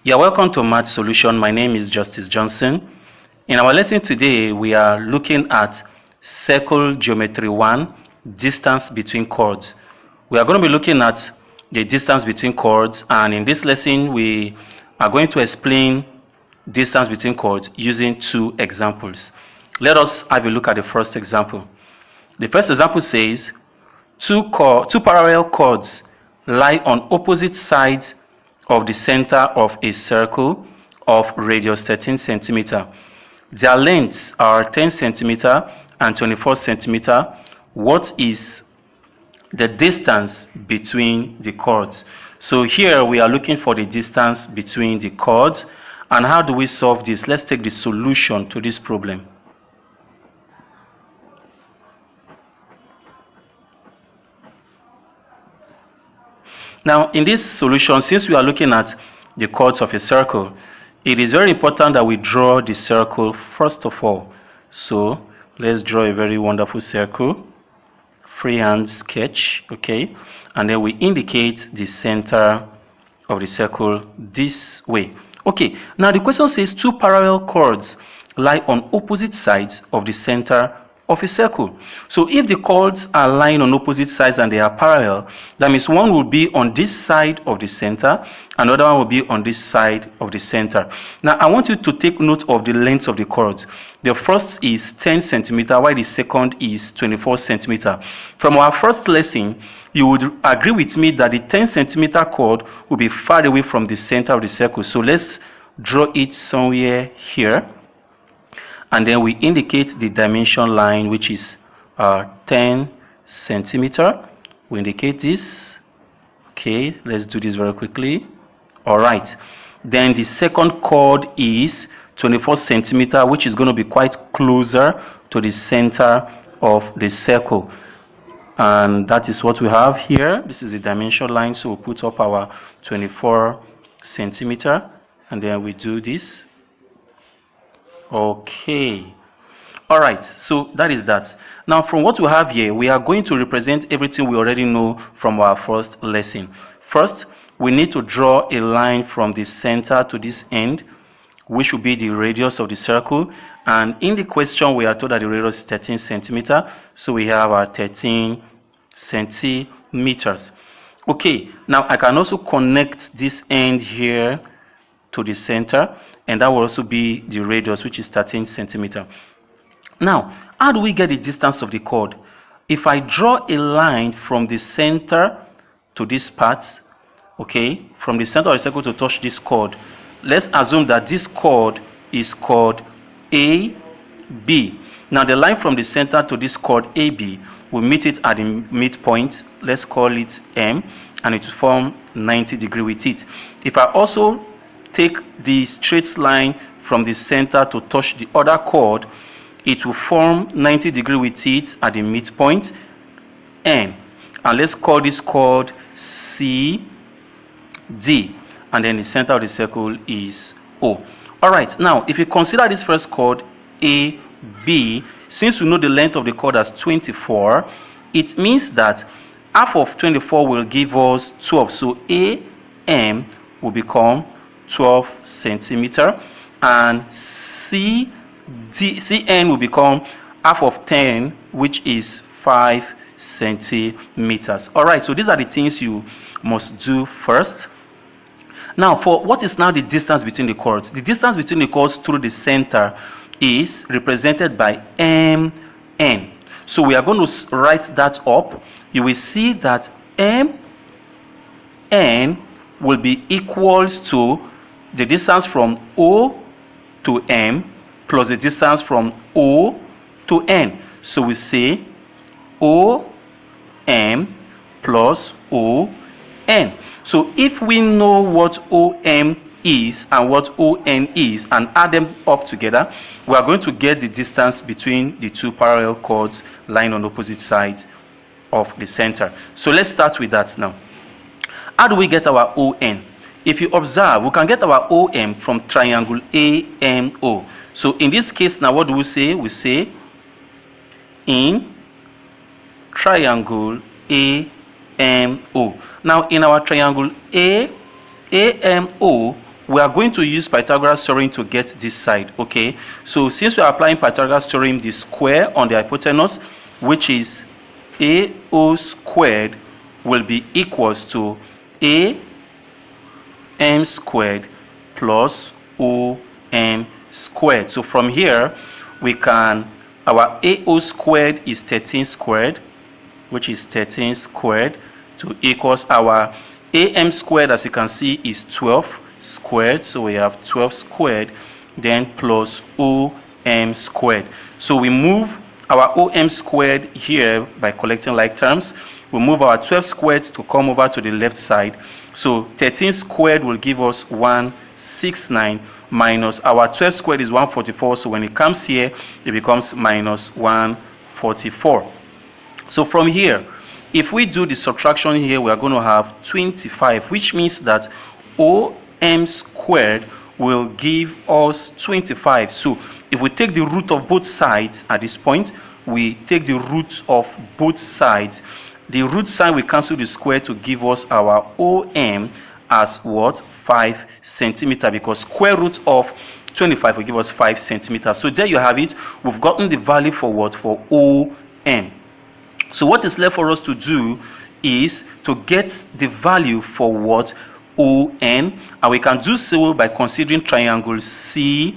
You're welcome to Math Solution. My name is Justice Johnson. In our lesson today, we are looking at circle geometry 1, distance between chords. We are going to be looking at the distance between chords, and in this lesson, we are going to explain distance between chords using two examples. Let us have a look at the first example. The first example says, two parallel chords lie on opposite sides of the center of a circle of radius 13 centimeter. Their lengths are 10 centimeter and 24 centimeter. What is the distance between the chords? So here we are looking for the distance between the chords. And how do we solve this? Let's take the solution to this problem. Now, in this solution, since we are looking at the chords of a circle, it is very important that we draw the circle first of all. So, let's draw a very wonderful circle, freehand sketch, okay? And then we indicate the center of the circle this way. Okay, now the question says two parallel chords lie on opposite sides of the center of a circle. So if the chords are lying on opposite sides and they are parallel, that means one will be on this side of the center, another one will be on this side of the center. Now I want you to take note of the length of the chords. The first is 10 centimeter, while the second is 24 centimeter. From our first lesson, you would agree with me that the 10 centimeter chord will be far away from the center of the circle. So let's draw it somewhere here. And then we indicate the dimension line, which is 10 centimeter. We indicate this. Okay, let's do this very quickly. All right. Then the second chord is 24 centimeter, which is going to be quite closer to the center of the circle. And that is what we have here. This is the dimension line. So we'll put up our 24 centimeter. And then we do this. Okay. All right. So that is that. Now, from what we have here, we are going to represent everything we already know from our first lesson. First, we need to draw a line from the center to this end, which will be the radius of the circle. And in the question, we are told that the radius is 13 centimeter. So we have our 13 centimeters. Okay. Now, I can also connect this end here to the center, and that will also be the radius, which is 13 centimeter. Now, how do we get the distance of the chord? If I draw a line from the center to this part, okay, from the center of the circle to touch this chord, let's assume that this chord is chord AB. Now, the line from the center to this chord AB will meet it at the midpoint. Let's call it M, and it will form 90 degrees with it. If I also take the straight line from the center to touch the other chord, it will form 90 degrees with it at the midpoint N. And let's call this chord C, D. And then the center of the circle is O. Alright, now if you consider this first chord A, B, since we know the length of the chord as 24, it means that half of 24 will give us 12. So AM will become 12 centimeter, and CN will become half of 10, which is 5 centimeters. All right, so these are the things you must do first. Now, for what is now the distance between the chords? The distance between the chords through the center is represented by MN. So we are going to write that up. You will see that MN will be equals to the distance from O to M plus the distance from O to N. So we say OM plus ON. So if we know what OM is and what ON is and add them up together, we are going to get the distance between the two parallel chords lying on opposite sides of the center. So let's start with that now. How do we get our ON? If you observe, we can get our OM from triangle AMO. So in this case now, what do we say? We say in triangle AMO. Now in our triangle AMO, we are going to use Pythagoras theorem to get this side. Okay, so since we are applying Pythagoras theorem, the square on the hypotenuse, which is AO squared, will be equals to AM squared plus OM squared. So from here we can, our AO squared is 13 squared, which is 13 squared, to equals our AM squared, as you can see, is 12 squared. So we have 12 squared, then plus OM squared. So we move our OM squared here by collecting like terms. We move our 12 squared to come over to the left side. So 13 squared will give us 169 minus our 12 squared is 144. So when it comes here, it becomes minus 144. So from here, if we do the subtraction here, we are going to have 25, which means that OM squared will give us 25. So if we take the root of both sides at this point, we take the root of both sides. The root sign will cancel the square to give us our OM as what? 5 centimeter, because square root of 25 will give us 5 centimeters. So there you have it. We've gotten the value for what? For OM. So what is left for us to do is to get the value for what? ON, and we can do so by considering triangle CNO.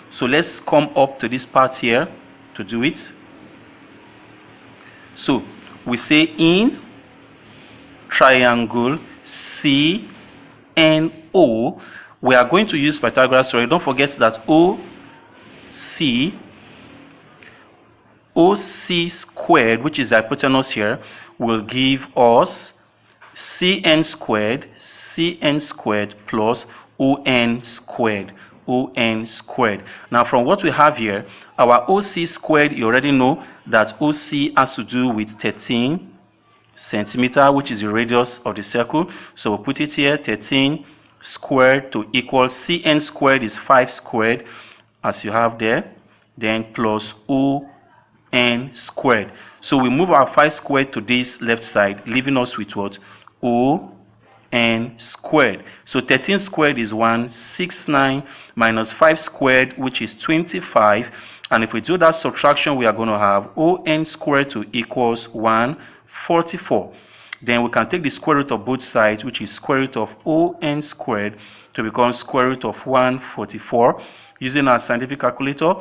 So let's come up to this part here to do it. So we say in triangle CNO, we are going to use Pythagoras theorem. Don't forget that OC squared, which is the hypotenuse here, will give us CN squared plus ON squared. Now from what we have here, our OC squared, you already know that OC has to do with 13 centimeter, which is the radius of the circle. So we'll put it here, 13 squared to equal CN squared is 5 squared, as you have there, then plus ON squared. So we move our 5 squared to this left side, leaving us with what? ON squared. So 13 squared is 169 minus 5 squared, which is 25. And if we do that subtraction, we are going to have ON squared to equals 144. Then we can take the square root of both sides, which is square root of ON squared, to become square root of 144. Using our scientific calculator,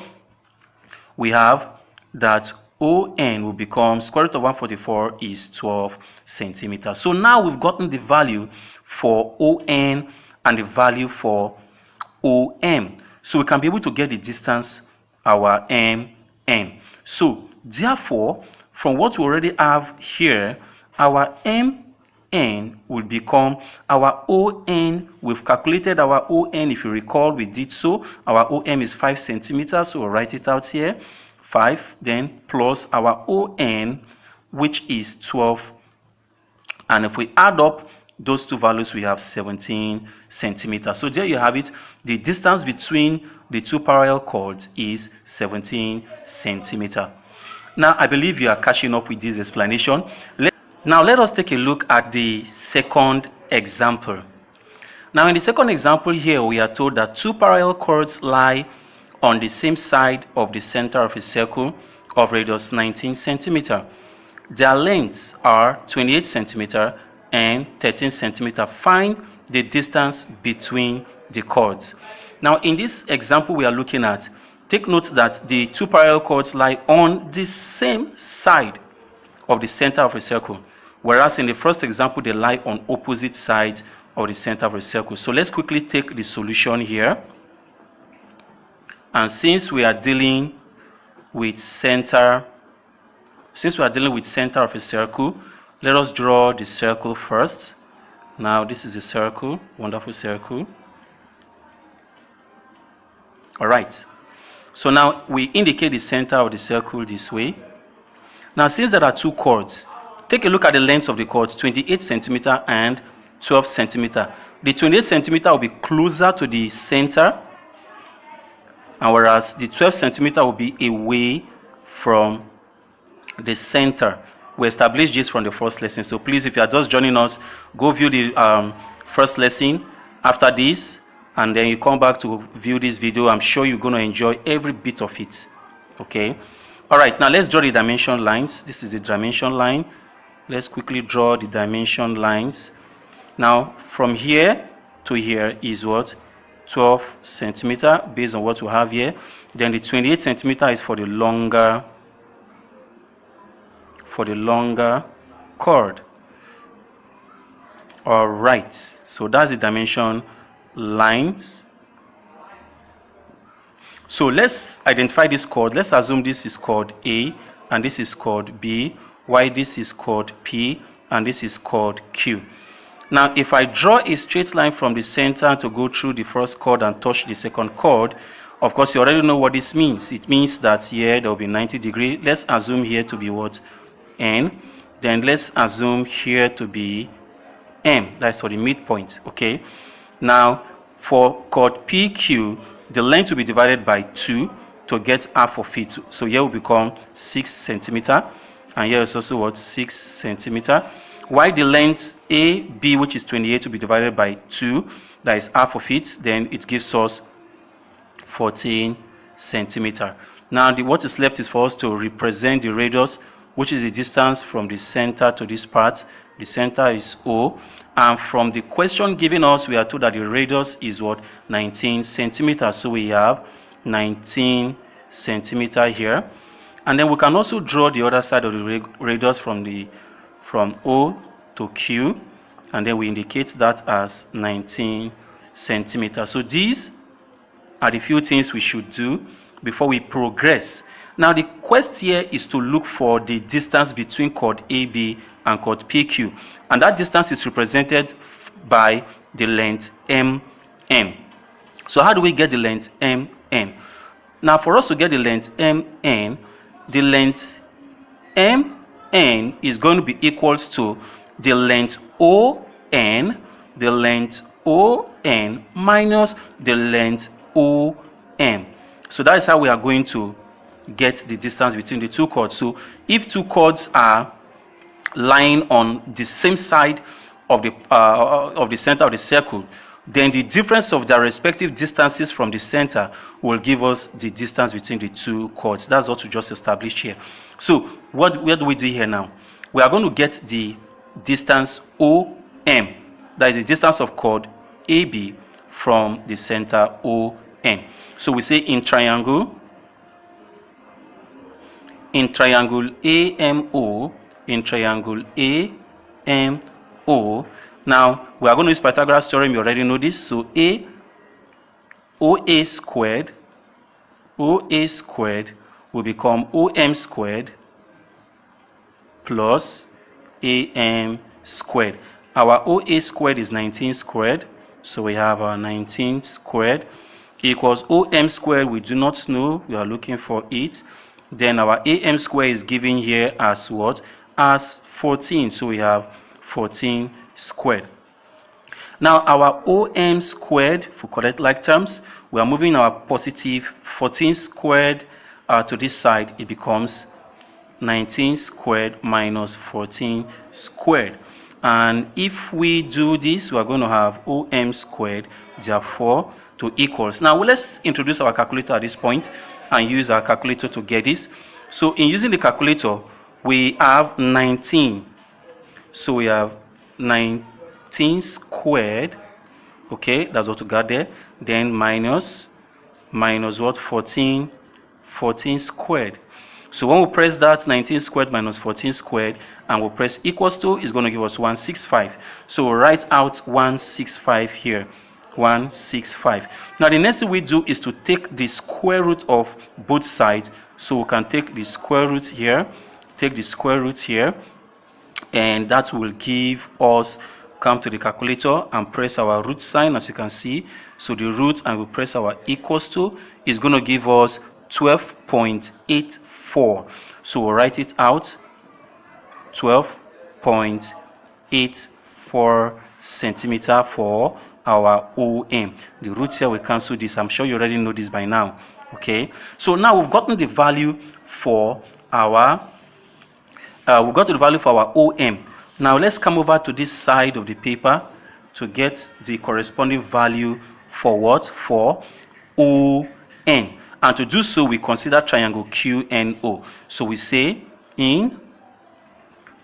we have that ON will become square root of 144 is 12 centimeters. So now we've gotten the value for ON and the value for OM. So we can be able to get the distance, our MN. So therefore, from what we already have here, our MN will become our ON. We've calculated our ON. If you recall, we did so. Our OM is 5 centimeters, so we'll write it out here. 5, then plus our ON, which is 12. And if we add up those two values, we have 17 centimeters. So there you have it. The distance between the two parallel chords is 17 centimeters. Now, I believe you are catching up with this explanation. Now, let us take a look at the second example. Now, in the second example here, we are told that two parallel chords lie on the same side of the center of a circle of radius 19 centimeter. Their lengths are 28 centimeter and 13 centimeter. Find the distance between the chords. Now, in this example we are looking at, take note that the two parallel chords lie on the same side of the center of a circle, whereas in the first example they lie on opposite sides of the center of a circle. So let's quickly take the solution here. And since we are dealing with center of a circle, let us draw the circle first. Now this is a circle, wonderful circle. All right. So now we indicate the center of the circle this way. Now since there are two chords, take a look at the lengths of the chords, 28 centimeter and 12 centimeter. The 28 centimeter will be closer to the center, and whereas the 12 centimeter will be away from the center. We established this from the first lesson. So please, if you are just joining us, go view the first lesson after this, and then you come back to view this video. I'm sure you're going to enjoy every bit of it. Okay. All right, now let's draw the dimension lines. This is the dimension line. Let's quickly draw the dimension lines. Now from here to here is what? 12 centimeter based on what we have here. Then the 28 centimeter is for the longer chord. All right, so that's the dimension lines. So let's identify this chord. Let's assume this is chord A and this is chord B, while this is chord P and this is chord Q. Now if I draw a straight line from the center to go through the first chord and touch the second chord, of course you already know what this means. It means that here there will be 90 degrees. Let's assume here to be what? N. Then let's assume here to be M. That's for the midpoint. Okay. Now for chord PQ, the length will be divided by 2 to get half of it. So here will become 6 centimeter, and here is also what? 6 centimeter. While the length AB, which is 28, will be divided by 2, that is half of it, then it gives us 14 centimeter. Now what is left is for us to represent the radius, which is the distance from the center to this part. The center is O, and from the question given us, we are told that the radius is what? 19 centimeters. So we have 19 centimeter here, and then we can also draw the other side of the radius from O to Q, and then we indicate that as 19 centimeters. So these are the few things we should do before we progress. Now the quest here is to look for the distance between chord AB and chord PQ, and that distance is represented by the length MN. So how do we get the length MN? Now for us to get the length MN, the length MN is going to be equals to the length ON minus the length OM. So that is how we are going to get the distance between the two chords. So if two chords are lying on the same side of the center of the circle, then the difference of their respective distances from the center will give us the distance between the two chords. That's what we just established here. So where do we do here now? We are going to get the distance OM, that is the distance of chord AB from the center ON. So we say in triangle AMO, now we are going to use Pythagoras theorem. You already know this. So OA squared will become OM squared plus AM squared. Our OA squared is 19 squared, so we have our 19 squared equals OM squared. We do not know, we are looking for it. Then our AM squared is given here as what? As 14, so we have 14 squared. Now our OM squared, for correct like terms, we are moving our positive 14 squared to this side. It becomes 19 squared minus 14 squared. And if we do this, we are going to have OM squared, therefore, to equals. Now let's introduce our calculator at this point and use our calculator to get this. So in using the calculator, we have 19. So we have 19 squared. Okay, that's what we got there. Then minus what? 14 squared. So when we press that 19 squared minus 14 squared and we press equals to, is going to give us 165. So we'll write out 165 here. 165. Now the next thing we do is to take the square root of both sides. So we can take the square root here, and that will give us, come to the calculator and press our root sign, as you can see. So the root, and we press our equals to, is going to give us 12.84. So we'll write it out, 12.84 centimeter for our OM. The roots here will cancel this. I'm sure you already know this by now. Okay, so now we've gotten the value for our OM. Now let's come over to this side of the paper to get the corresponding value for what? For ON. And to do so, we consider triangle QNO. So we say in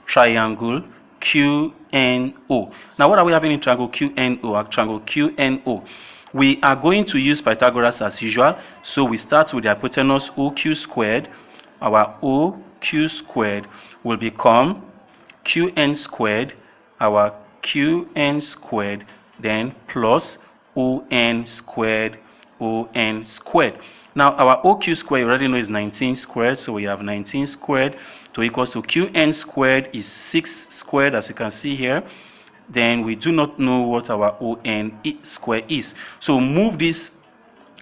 triangle QNO. Now, what are we having in triangle QNO? Triangle QNO. We are going to use Pythagoras as usual. So we start with the hypotenuse OQ squared. Our OQ squared will become QN squared. Our QN squared, then plus ON squared, ON squared. Now, our OQ squared, you already know, is 19 squared. So we have 19 squared to equals to QN squared is 6 squared, as you can see here. Then we do not know what our ON square is. So move this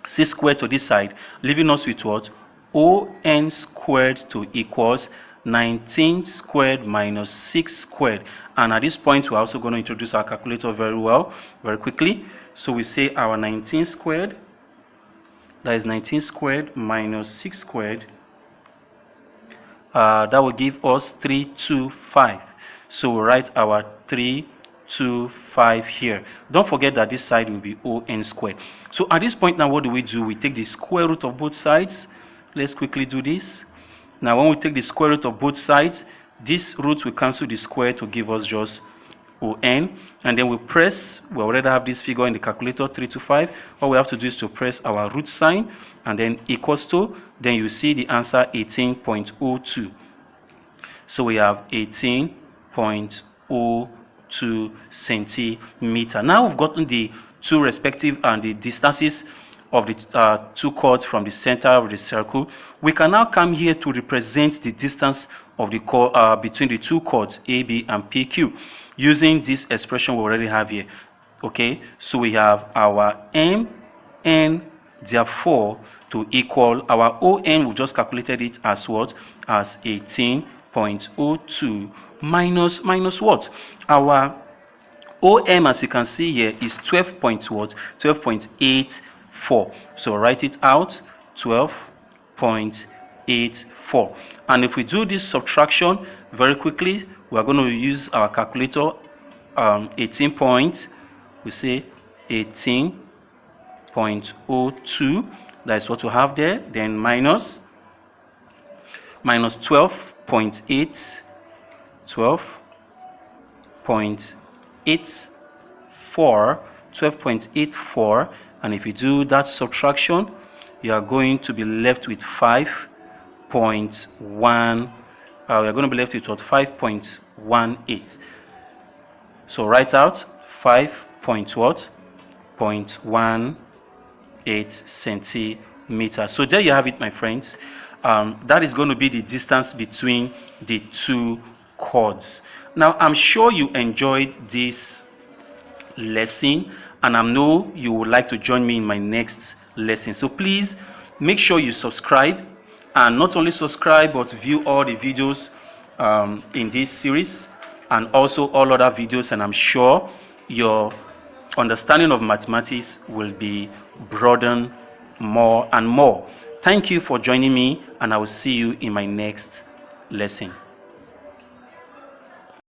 6 squared to this side, leaving us with what? ON squared to equals 19 squared minus 6 squared. And at this point, we're also going to introduce our calculator very quickly. So we say our 19 squared, that is 19 squared minus 6 squared. That will give us 325. So we'll write our 325 here. Don't forget that this side will be ON squared. So at this point now, what do? We take the square root of both sides. Let's quickly do this. Now, when we take the square root of both sides, this root will cancel the square to give us just ON. And then we already have this figure in the calculator, 325. All we have to do is to press our root sign and then equals to, then you see the answer 18.02. So we have 18.02 centimeter. Now we've gotten the two respective and the distances of the two chords from the center of the circle. We can now come here to represent the distance of the between the two chords AB and PQ using this expression we already have here. Okay, so we have our MN therefore to equal our ON. We just calculated it as what? As 18.02 minus what? Our OM, as you can see here, is 12.84. So write it out, 12.84. And if we do this subtraction very quickly, we are going to use our calculator. 18 point, we say 18.02. That is what we have there. Then minus 12.8, 12.84. And if you do that subtraction, you are going to be left with 5.1. We are going to be left with what? 5.18. So write out 5.18 centimeters. So there you have it, my friends. That is going to be the distance between the two chords. Now, I'm sure you enjoyed this lesson, and I know you would like to join me in my next lesson. So please make sure you subscribe, and not only subscribe but view all the videos in this series and also all other videos, and I'm sure your understanding of mathematics will be broadened more and more. Thank you for joining me, and I will see you in my next lesson.